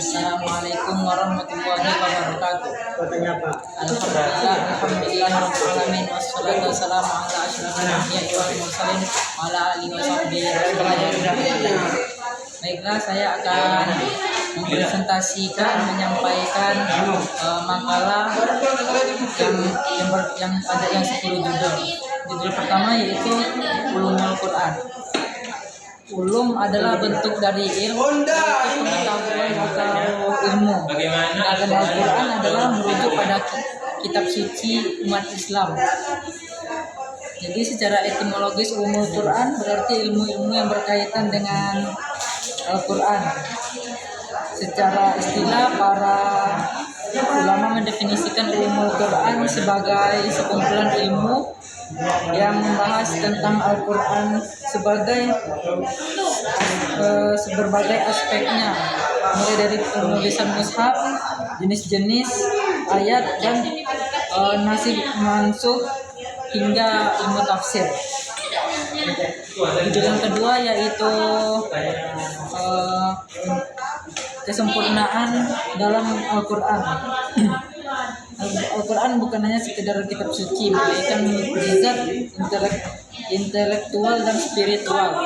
Assalamualaikum warahmatullahi wabarakatuh. Katanya Pak. Alhamdulillahirobbilalamin wassalatu wassalamu ala asyrofil anbiya'i wal mursalin wa ala alihi washabbihi ajmain. Baiklah, saya akan mempresentasikan, menyampaikan makalah yang ada 10 judul. Judul pertama yaitu Ulumul Quran. Ulum adalah bentuk dari ilmu, pengetahuan atau ilmu. Dan Al-Quran adalah merujuk pada kitab suci umat Islam. Jadi secara etimologis ulumul Quran berarti ilmu-ilmu yang berkaitan dengan Al-Quran. Secara istilah, para ulama mendefinisikan ulumul Quran sebagai sekumpulan ilmu yang membahas tentang Al-Quran sebagai berbagai aspeknya, mulai dari penulisan mushaf, jenis-jenis ayat dan nasih mansukh hingga ilmu tafsir. Judul yang kedua yaitu kesempurnaan dalam Al-Quran. Al-Quran bukan hanya sekedar kitab suci, melainkan mukjizat intelektual dan spiritual.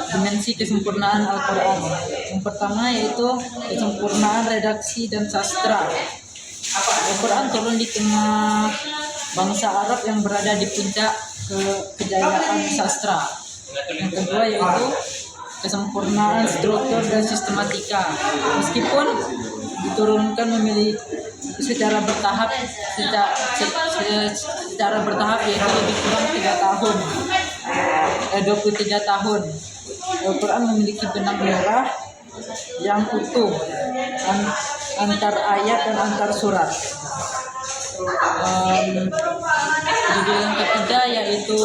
Dimensi kesempurnaan Al-Quran. Yang pertama yaitu kesempurnaan redaksi dan sastra. Al-Quran turun di tengah bangsa Arab yang berada di puncak kejayaan sastra. Yang kedua yaitu kesempurnaan struktur dan sistematika. Meskipun diturunkan secara bertahap yaitu lebih kurang 23 tahun. Al-Quran memiliki benang merah yang utuh antar ayat dan antar surat. Judul yang ketiga yaitu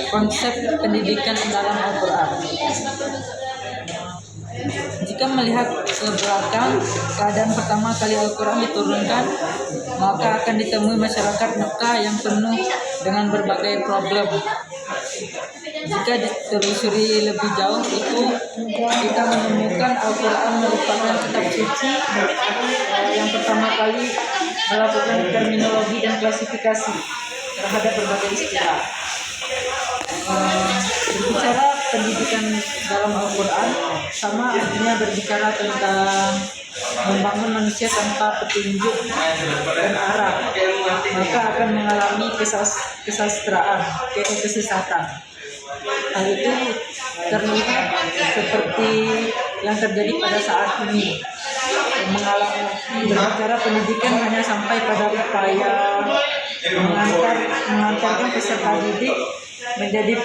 konsep pendidikan dalam Al-Quran. Jika melihat ke belakang, keadaan pertama kali Al-Quran diturunkan, maka akan ditemui masyarakat Mekah yang penuh dengan berbagai problem. Jika ditelusuri lebih jauh, itu kita menemukan Al-Quran merupakan kitab suci yang pertama kali melakukan terminologi dan klasifikasi terhadap berbagai istilah. Berbicara pendidikan dalam Al-Quran sama artinya berbicara tentang membangun manusia tanpa petunjuk dan arah, maka akan mengalami kesesatan. Hal itu terlihat seperti yang terjadi pada saat ini. Berbicara pendidikan hanya sampai pada upaya mengantarkan peserta didik menjadi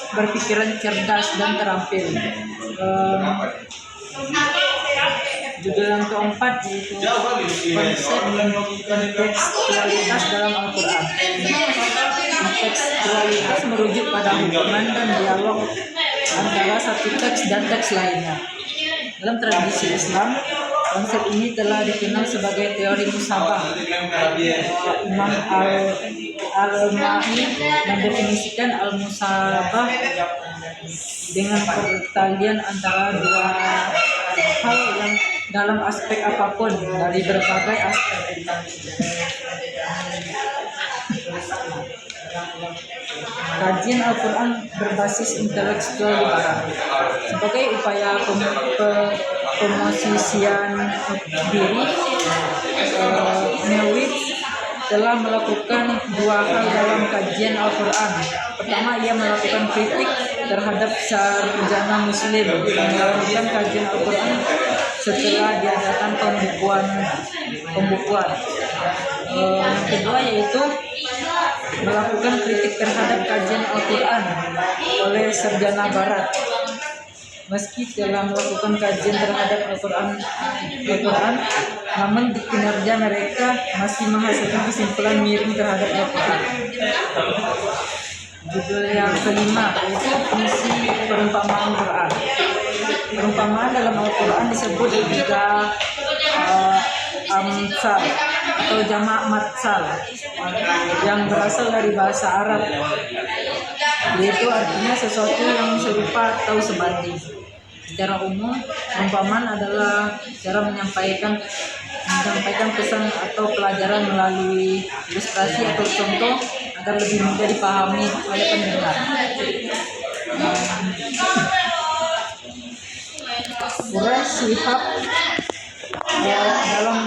berpikiran cerdas dan terampil. Judul yang keempat yaitu konsep kontekstualitas dalam Al-Quran. Kontekstualitas merujuk pada hubungan dan dialog antara satu teks dan teks lainnya. Dalam tradisi Islam, konsep ini telah dikenal sebagai teori musabah. Imam Al-Ma'i mendefinisikan al-musabah dengan pertalian antara dua hal yang dalam aspek apapun dari berbagai aspek. Kajian Al-Quran berbasis intelektual di Barat sebagai upaya pemosisian diri. Newitz telah melakukan dua hal dalam kajian Al-Quran. Pertama, ia melakukan kritik terhadap sarjana muslim yang melakukan kajian Al-Quran setelah diadakan pembukuan. Yang kedua yaitu melakukan kritik terhadap kajian Al-Quran oleh sarjana barat. Meski telah melakukan kajian terhadap Al-Quran, namun di kinerja mereka masih menghasilkan kesimpulan miring terhadap Al-Quran. Judul yang kelima yaitu fungsi perumpamaan Quran. Perumpamaan dalam Al-Quran disebut juga amsal atau jamak matsal yang berasal dari bahasa Arab, yaitu artinya sesuatu yang serupa atau sebanding. Secara umum, perumpamaan adalah cara menyampaikan pesan atau pelajaran melalui ilustrasi atau contoh agar lebih mudah dipahami oleh pendengar. Quraisy Shihab dalam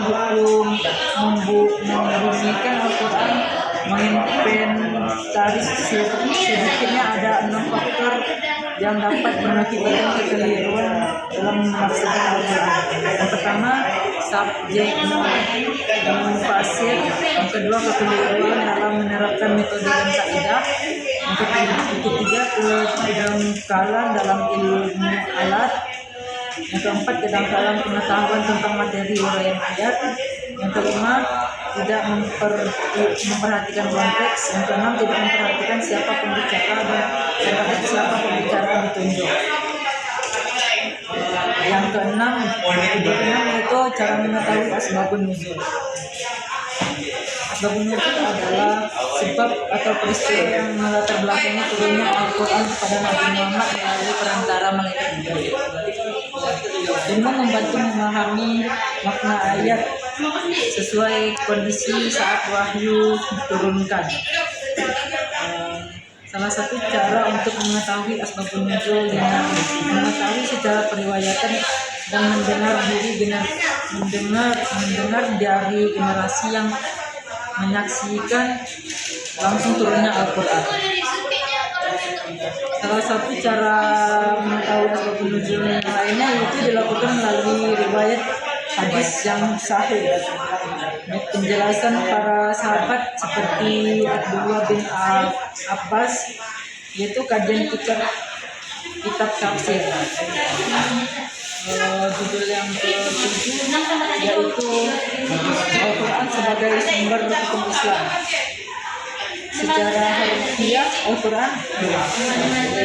buku membumikan Al-Quran menginventarisir sedikitnya ada 6 faktor yang dapat mengakibatkan kekeliruan dalam menafsirkan Al-Quran. Yang pertama, subjek mufasir. Yang kedua, kekeliruan dalam menerapkan metode dan kaidah. Yang ketiga, kedangkalan dalam ilmu alat. Yang keempat, kedangkalan pengetahuan tentang materi uraian ayat. Yang kelima, tidak memperhatikan konteks. Yang keenam, tidak memperhatikan siapa pembicara dan siapa pembicara yang ditunjuk. Yang keenam itu cara mengetahui asbabun nuzul. Asbabun nuzul adalah sebab atau peristiwa yang melatar belakangi turunnya Al-Quran kepada Nabi Muhammad melalui perantara malaikat Jibril. Ilmu membantu memahami makna ayat sesuai kondisi saat wahyu diturunkan. Salah satu cara untuk mengetahui asbabun nuzul dengan mengetahui secara periwayatan dan mendengar dari generasi yang menyaksikan langsung turunnya Al-Quran. Salah satu cara mengetahui asbabun nuzul yang lainnya itu dilakukan melalui riwayat hadis yang sahih. Penjelasan para sahabat seperti Abdullah bin Abbas, yaitu kajian kitab tafsir. Judul yang ke-7 yaitu Al-Quran sebagai sumber hukum Islam. Secara harfiah, Al-Quran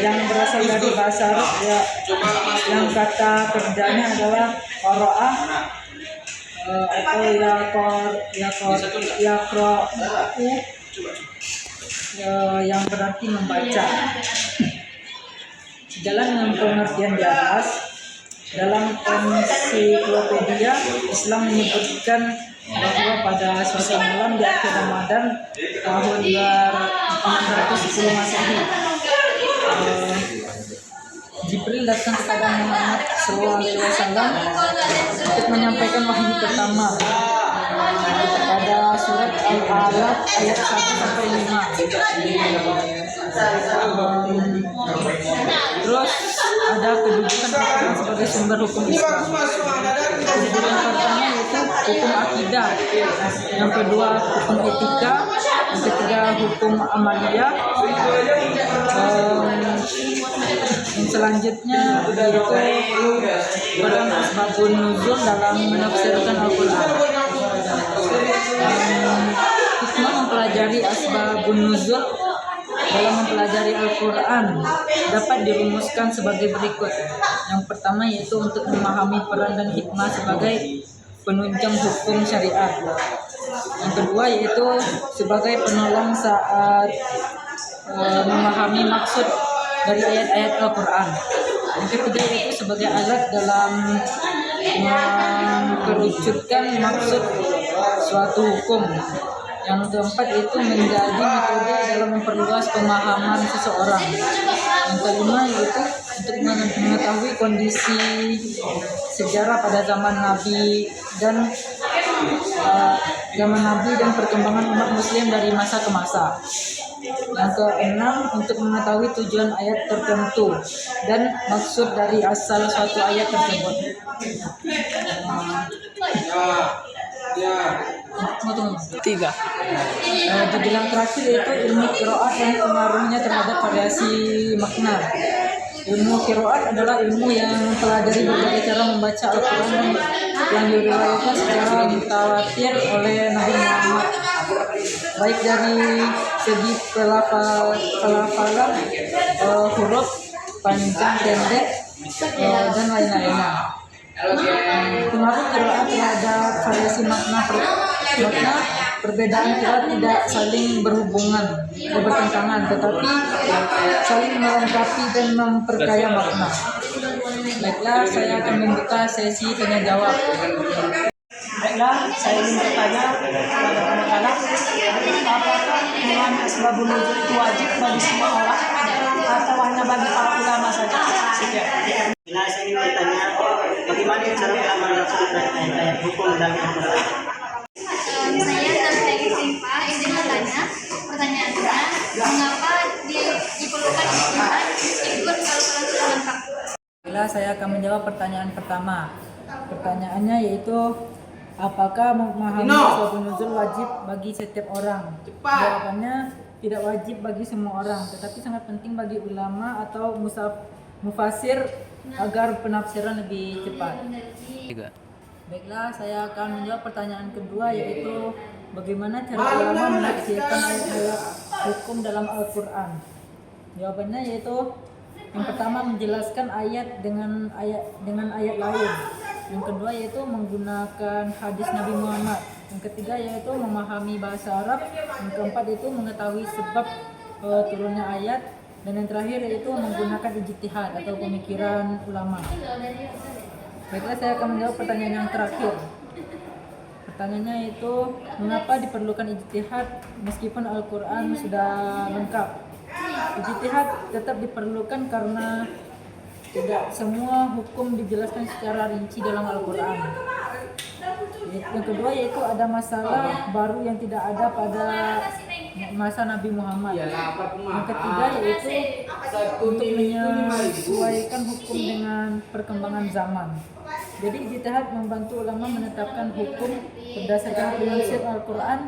yang berasal dari bahasa Arab yang kata kerjanya adalah qira'ah atau yaqra'u yang berarti membaca. Sejalan dengan pengertian di atas, dalam ensiklopedia Islam menyebutkan bahwa pada suatu malam di akhir Ramadan tahun 810 Masehi, Jibril datang kepada Muhammad SAW untuk menyampaikan wahyu pertama pada surat Al-Alaq ayat 1-5. Terus ada kedudukan Al-Quran sebagai sumber hukum Islam. Kedudukan pertama yaitu hukum akidah, yang kedua hukum etika, yang ketiga hukum amaliyah, yang selanjutnya yaitu dalam asbabun nuzul dalam menafsirkan Al-Quran. Hikmah mempelajari asbabun nuzul dalam mempelajari Al-Quran dapat dirumuskan sebagai berikut. Yang pertama yaitu untuk memahami peran dan hikmah sebagai penunjang hukum syariat. Yang kedua yaitu sebagai penolong saat memahami maksud dari ayat-ayat Al-Quran. Yang ketiga yaitu sebagai alat dalam mengerucutkan maksud suatu hukum. Yang keempat itu menjadi metode dalam memperluas pemahaman seseorang. Yang kelima yaitu untuk mengetahui kondisi sejarah pada zaman Nabi dan perkembangan umat Muslim dari masa ke masa. Yang keenam untuk mengetahui tujuan ayat tertentu dan maksud dari asal suatu ayat tersebut. Tiga. Judul yang terakhir yaitu ilmu qiraat dan pengaruhnya terhadap variasi makna. Ilmu qiraat adalah ilmu yang mempelajari berbagai cara membaca Al-Quran yang diriwayatkan secara mutawatir oleh Nabi Muhammad, baik dari segi pelafalan, huruf, panjang, pendek, dan lain-lainnya. Pengaruh qiraat terhadap variasi makna perbedaan qiraat tidak saling bertentangan, tetapi saling melengkapi dan memperkaya makna. Baiklah, saya akan membuka sesi tanya jawab. Baiklah, saya ingin bertanya kepada anak-anak, apakah hubungan asbabun nuzul itu wajib bagi semua orang atau hanya bagi para ulama saja? Sekian. Nah, saya ingin bertanya, bagaimana cara ulama melaksanakan ayat-ayat hukum dalam Al-Quran? Saya dari Siva izin bertanya. Pertanyaannya, mengapa diperlukan ijtihad meskipun Al-Quran sudah lengkap? Baiklah, saya akan menjawab pertanyaan pertama. Pertanyaannya yaitu, apakah memahami asbabun nuzul wajib bagi setiap orang? Jawabannya tidak wajib bagi semua orang, tetapi sangat penting bagi ulama atau mufasir agar penafsiran lebih cepat. Baiklah, saya akan menjawab pertanyaan kedua, yaitu bagaimana cara ulama menafsirkan ayat-ayat hukum dalam Al-Quran. Jawabannya yaitu, yang pertama menjelaskan ayat dengan ayat lain. Yang kedua yaitu menggunakan hadis Nabi Muhammad. Yang ketiga yaitu memahami bahasa Arab. Yang keempat yaitu mengetahui sebab turunnya ayat. Dan yang terakhir yaitu menggunakan ijtihad atau pemikiran ulama. Baiklah, saya akan menjawab pertanyaan yang terakhir. Pertanyaannya yaitu, mengapa diperlukan ijtihad meskipun Al-Quran sudah lengkap? Ijtihad tetap diperlukan karena tidak semua hukum dijelaskan secara rinci dalam Al-Quran. Yang kedua yaitu ada masalah baru yang tidak ada pada masa Nabi Muhammad. Yang ketiga yaitu untuk menyesuaikan hukum dengan perkembangan zaman. Jadi ijtihad membantu ulama menetapkan hukum berdasarkan prinsip Al-Quran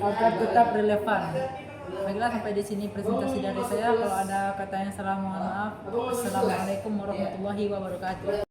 agar tetap relevan. Baiklah, sampai di sini presentasi dari saya. Kalau ada kata yang salah, mohon maaf. Assalamualaikum warahmatullahi wabarakatuh.